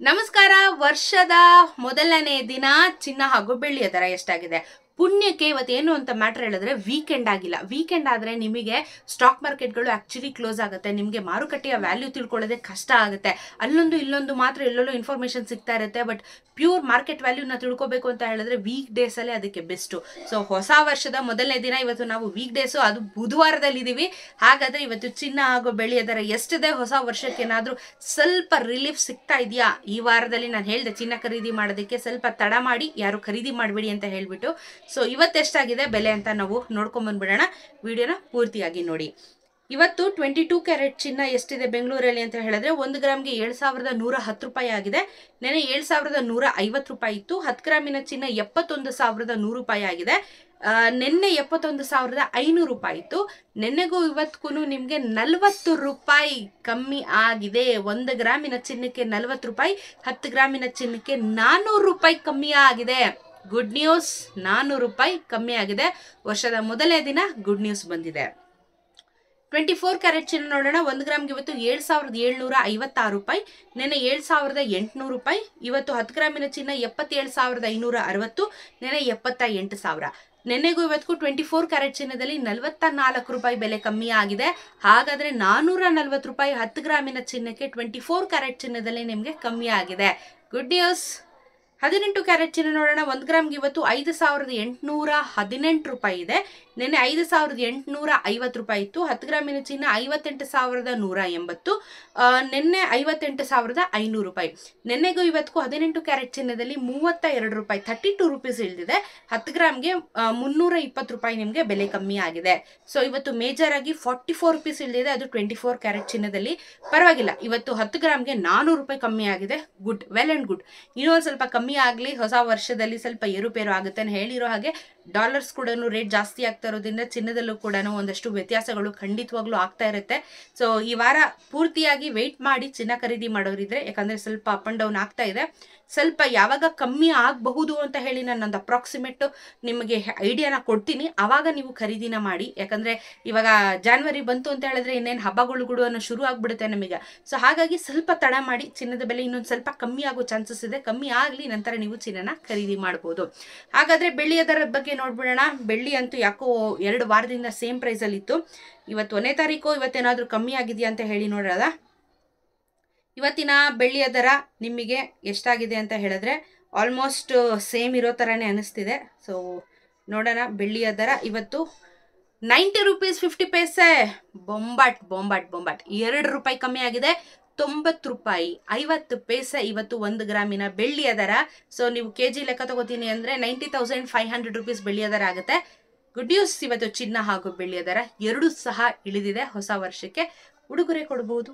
ನಮಸ್ಕಾರ. ವರ್ಷದ ಮೊದಲನೇ ದಿನ ಚಿನ್ನ ಹಾಗೂ ಬೆಳ್ಳಿಯ ದರ ಎಷ್ಟಾಗಿದೆ? ಪುಣ್ಯಕ್ಕೆ ಇವತ್ತೇನು ಅಂತ ಮ್ಯಾಟರ್ ಹೇಳಿದ್ರೆ ವೀಕೆಂಡ್ ಆಗಿಲ್ಲ. ವೀಕೆಂಡ್ ಆದರೆ ನಿಮಗೆ ಸ್ಟಾಕ್ ಮಾರ್ಕೆಟ್ಗಳು ಆ್ಯಕ್ಚುಲಿ ಕ್ಲೋಸ್ ಆಗುತ್ತೆ. ನಿಮಗೆ ಮಾರುಕಟ್ಟೆಯ ವ್ಯಾಲ್ಯೂ ತಿಳ್ಕೊಳ್ಳೋದೇ ಕಷ್ಟ ಆಗುತ್ತೆ. ಅಲ್ಲೊಂದು ಇಲ್ಲೊಂದು ಮಾತ್ರ ಎಲ್ಲೆಲ್ಲೋ ಇನ್ಫಾರ್ಮೇಷನ್ ಸಿಗ್ತಾ ಇರುತ್ತೆ. ಬಟ್ ಪ್ಯೂರ್ ಮಾರ್ಕೆಟ್ ವ್ಯಾಲ್ಯೂನ ತಿಳ್ಕೊಬೇಕು ಅಂತ ಹೇಳಿದ್ರೆ ವೀಕ್ ಡೇಸಲ್ಲೇ ಅದಕ್ಕೆ ಬೆಸ್ಟು. ಸೊ ಹೊಸ ವರ್ಷದ ಮೊದಲನೇ ದಿನ ಇವತ್ತು ನಾವು ವೀಕ್ ಡೇಸು, ಅದು ಬುಧವಾರದಲ್ಲಿದ್ದೀವಿ. ಹಾಗಾದರೆ ಇವತ್ತು ಚಿನ್ನ ಹಾಗೂ ಬೆಳ್ಳಿಯ ದರ ಎಷ್ಟಿದೆ? ಹೊಸ ವರ್ಷಕ್ಕೆ ಏನಾದರೂ ಸ್ವಲ್ಪ ರಿಲೀಫ್ ಸಿಗ್ತಾ ಇದೆಯಾ? ಈ ವಾರದಲ್ಲಿ ನಾನು ಹೇಳಿದೆ ಚಿನ್ನ ಖರೀದಿ ಮಾಡೋದಕ್ಕೆ ಸ್ವಲ್ಪ ತಡ ಮಾಡಿ ಯಾರು ಖರೀದಿ ಮಾಡಬೇಡಿ ಅಂತ ಹೇಳಿಬಿಟ್ಟು. ಸೊ ಇವತ್ತೆಷ್ಟಾಗಿದೆ ಬೆಲೆ ಅಂತ ನಾವು ನೋಡ್ಕೊಂಬಂದ್ಬಿಡೋಣ. ವಿಡಿಯೋನ ಪೂರ್ತಿಯಾಗಿ ನೋಡಿ. ಇವತ್ತು 22 ಕ್ಯಾರೆಟ್ ಚಿನ್ನ ಎಷ್ಟಿದೆ ಬೆಂಗಳೂರಲ್ಲಿ ಅಂತ ಹೇಳಿದ್ರೆ 1 ಗ್ರಾಮ್ಗೆ 7,110 ರೂಪಾಯಿ ಆಗಿದೆ. ನೆನೆ 7,150 ರೂಪಾಯಿ ಇತ್ತು. 10 ಗ್ರಾಮಿನ ಚಿನ್ನ 71,100 ರೂಪಾಯಿ ಆಗಿದೆ. ನಿನ್ನೆ 71,500 ರೂಪಾಯಿ ಇತ್ತು. ನಿನ್ನೆಗೂ ಇವತ್ತಿಗೂ ನಿಮಗೆ 40 ರೂಪಾಯಿ ಕಮ್ಮಿ ಆಗಿದೆ. 1 ಗ್ರಾಮಿನ ಚಿನ್ನಕ್ಕೆ 40 ರೂಪಾಯಿ, 10 ಗ್ರಾಮಿನ ಚಿನ್ನಕ್ಕೆ 400 ರೂಪಾಯಿ ಕಮ್ಮಿ ಆಗಿದೆ. ಗುಡ್ ನ್ಯೂಸ್, 400 ರೂಪಾಯಿ ಕಮ್ಮಿ ಆಗಿದೆ. ವರ್ಷದ ಮೊದಲನೇ ದಿನ ಗುಡ್ ನ್ಯೂಸ್ ಬಂದಿದೆ. 24 ಕ್ಯಾರೆಟ್ ಚಿನ್ನ ನೋಡೋಣ. 1 ಗ್ರಾಮ್ಗೆ ಇವತ್ತು 7,756 ರೂಪಾಯಿ, ನೆನೆ 7,800 ರೂಪಾಯಿ. ಇವತ್ತು 10 ಗ್ರಾಮಿನ ಚಿನ್ನ 77,560, ನೆನೆ 78,000. ನೆನ್ನೆಗೂ ಇವತ್ತಿಗೂ 24 ಕ್ಯಾರೆಟ್ ಚಿನ್ನದಲ್ಲಿ 44 ರೂಪಾಯಿ ಬೆಲೆ ಕಮ್ಮಿ ಆಗಿದೆ. ಹಾಗಾದರೆ 440 ರೂಪಾಯಿ 10 ಗ್ರಾಮಿನ ಚಿನ್ನಕ್ಕೆ 24 ಕ್ಯಾರೆಟ್ ಚಿನ್ನದಲ್ಲಿ ನಿಮಗೆ ಕಮ್ಮಿ ಆಗಿದೆ. Good news. 18 ಕ್ಯಾರೆಟ್ ಚಿನ್ನ ನೋಡೋಣ. 1 ಗ್ರಾಮ್ಗೆ ಇವತ್ತು 5,818 ರೂಪಾಯಿ ಇದೆ. ನೆನ್ನೆ 5,850 ರೂಪಾಯಿ ಇತ್ತು. 10 ಗ್ರಾಮಿನ ಚಿನ್ನ 58,180, ನಿನ್ನೆ 58,500 ರೂಪಾಯಿ. ನಿನ್ನೆಗೂ ಇವತ್ತಿಗೂ 18 ಕ್ಯಾರೆಟ್ ಚಿನ್ನದಲ್ಲಿ 32 ರೂಪಾಯಿ 32 ರುಪೀಸ್ ಇಳಿದಿದೆ. 10 ಗ್ರಾಮ್ಗೆ 320 ರೂಪಾಯಿ ನಿಮಗೆ ಬೆಲೆ ಕಮ್ಮಿ ಆಗಿದೆ. ಸೊ ಇವತ್ತು ಮೇಜರ್ ಆಗಿ 44 ರುಪೀಸ್ ಇಳಿದಿದೆ, ಅದು 24 ಕ್ಯಾರೆಟ್ ಚಿನ್ನದಲ್ಲಿ. ಪರವಾಗಿಲ್ಲ, ಇವತ್ತು 10 ಗ್ರಾಮ್ಗೆ 400 ರೂಪಾಯಿ ಕಮ್ಮಿ ಆಗಿದೆ. Good, well and good. ಇನ್ನೊಂದು ಸ್ವಲ್ಪ ಕಮ್ಮಿ ಆಗಲಿ, ಹೊಸ ವರ್ಷದಲ್ಲಿ ಸ್ವಲ್ಪ ಏರುಪೇರು ಆಗುತ್ತೆ ಅಂತ ಹೇಳಿರೋ ಹಾಗೆ ಡಾಲರ್ಸ್ ಕೂಡ ರೇಟ್ ಜಾಸ್ತಿ ಆಗ್ತಾ ಇರೋದ್ರಿಂದ ಚಿನ್ನದಲ್ಲೂ ಕೂಡ ಒಂದಷ್ಟು ವ್ಯತ್ಯಾಸಗಳು ಖಂಡಿತವಾಗ್ಲೂ ಆಗ್ತಾ ಇರುತ್ತೆ. ಸೊ ಈ ವಾರ ಪೂರ್ತಿಯಾಗಿ ವೆಯ್ಟ್ ಮಾಡಿ ಚಿನ್ನ ಖರೀದಿ ಮಾಡೋರಿದ್ರೆ, ಯಾಕಂದರೆ ಸ್ವಲ್ಪ ಅಪ್ ಆ್ಯಂಡ್ ಡೌನ್ ಆಗ್ತಾ ಇದೆ. ಸ್ವಲ್ಪ ಯಾವಾಗ ಕಮ್ಮಿ ಆಗಬಹುದು ಅಂತ ಹೇಳಿ ನಾನೊಂದು ಅಪ್ರಾಕ್ಸಿಮೇಟ್ ನಿಮಗೆ ಐಡಿಯಾನ ಕೊಡ್ತೀನಿ, ಆವಾಗ ನೀವು ಖರೀದಿನ ಮಾಡಿ. ಯಾಕಂದರೆ ಇವಾಗ ಜಾನ್ವರಿ ಬಂತು ಅಂತ ಹೇಳಿದ್ರೆ ಇನ್ನೇನು ಹಬ್ಬಗಳು ಕೂಡ ಶುರು ಆಗಿಬಿಡುತ್ತೆ ನಮಗೆ. ಸೊ ಹಾಗಾಗಿ ಸ್ವಲ್ಪ ತಡ ಮಾಡಿ, ಚಿನ್ನದ ಬೆಲೆ ಇನ್ನೊಂದು ಸ್ವಲ್ಪ ಕಮ್ಮಿ ಆಗೋ ಚಾನ್ಸಸ್ ಇದೆ. ಕಮ್ಮಿ ಆಗಲಿ, ನಂತರ ನೀವು ಚಿನ್ನನ ಖರೀದಿ ಮಾಡ್ಬೋದು. ಹಾಗಾದರೆ ಬೆಳ್ಳಿಯ ದರದ ಬಗ್ಗೆ ನೋಡ್ಬಿಡೋಣ. ಬೆಳ್ಳಿ ಅಂತೂ ಯಾಕೋ 2 ವಾರದಿಂದ ಸೇಮ್ ಪ್ರೈಸಲ್ಲಿ ಇತ್ತು. ಇವತ್ತು 1ನೇ ತಾರೀಕು, ಇವತ್ತೇನಾದರೂ ಕಮ್ಮಿ ಆಗಿದೆಯಾ ಅಂತ ಹೇಳಿ ನೋಡೋದ. ಇವತ್ತಿನ ಬೆಳ್ಳಿಯ ದರ ನಿಮಗೆ ಎಷ್ಟಾಗಿದೆ ಅಂತ ಹೇಳಿದ್ರೆ ಆಲ್ಮೋಸ್ಟ್ ಸೇಮ್ ಇರೋ ಥರನೇ ಅನ್ನಿಸ್ತಿದೆ. ಸೊ ನೋಡೋಣ. ಬೆಳ್ಳಿಯ ದರ ಇವತ್ತು 90 ರೂಪೀಸ್ 50 ಪೈಸೆ. ಬೊಂಬಾಟ್ ಬೊಂಬಾಟ್ ಬೊಂಬಾಟ್ 2 ರೂಪಾಯಿ ಕಮ್ಮಿ ಆಗಿದೆ. 90 ರೂಪಾಯಿ 50 ಪೈಸೆ ಇವತ್ತು 1 ಗ್ರಾಮಿನ ಬೆಳ್ಳಿಯ ದರ. ಸೊ ನೀವು KG ಲೆಕ್ಕ ತಗೋತೀನಿ ಅಂದರೆ 90,500 ರೂಪೀಸ್ ಬೆಳ್ಳಿಯ ದರ ಆಗುತ್ತೆ. ಗುಡ್ ನ್ಯೂಸ್, ಇವತ್ತು ಚಿನ್ನ ಹಾಗೂ ಬೆಳ್ಳಿಯ ದರ 2 ಸಹ ಇಳಿದಿದೆ. ಹೊಸ ವರ್ಷಕ್ಕೆ ಉಡುಗೊರೆ ಕೊಡ್ಬೋದು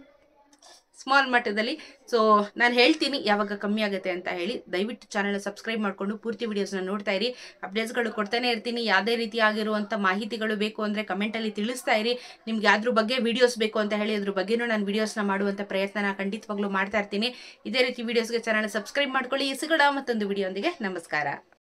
ಸ್ಮಾಲ್ ಮಟ್ಟದಲ್ಲಿ. ಸೊ ನಾನು ಹೇಳ್ತೀನಿ ಯಾವಾಗ ಕಮ್ಮಿ ಆಗುತ್ತೆ ಅಂತ ಹೇಳಿ. ದಯವಿಟ್ಟು ಚಾನಲ್ನ ಸಬ್ಸ್ಕ್ರೈಬ್ ಮಾಡಿಕೊಂಡು ಪೂರ್ತಿ ವೀಡಿಯೋಸ್ನ ನೋಡ್ತಾ ಇರಿ. ಅಪ್ಡೇಟ್ಸ್ಗಳು ಕೊಡ್ತಾನೆ ಇರ್ತೀನಿ. ಯಾವುದೇ ರೀತಿಯಾಗಿರುವಂಥ ಮಾಹಿತಿಗಳು ಬೇಕು ಅಂದರೆ ಕಮೆಂಟಲ್ಲಿ ತಿಳಿಸ್ತಾ ಇರಿ. ನಿಮ್ಗೆ ಯಾವ್ದ್ರ ಬಗ್ಗೆ ವೀಡಿಯೋಸ್ ಬೇಕು ಅಂತ ಹೇಳಿ ಅದ್ರ ಬಗ್ಗೆನೂ ನಾನು ವೀಡಿಯೋಸ್ನ ಮಾಡುವಂಥ ಪ್ರಯತ್ನ ಖಂಡಿತವಾಗ್ಲೂ ಮಾಡ್ತಾ ಇರ್ತೀನಿ. ಇದೇ ರೀತಿ ವೀಡಿಯೋಸ್ಗೆ ಚಾನಲ್ನ ಸಬ್ಸ್ಕ್ರೈಬ್ ಮಾಡ್ಕೊಳ್ಳಿ. ಸಿಗೋಣ ಮತ್ತೊಂದು ವಿಡಿಯೋಂದಿಗೆ. ನಮಸ್ಕಾರ.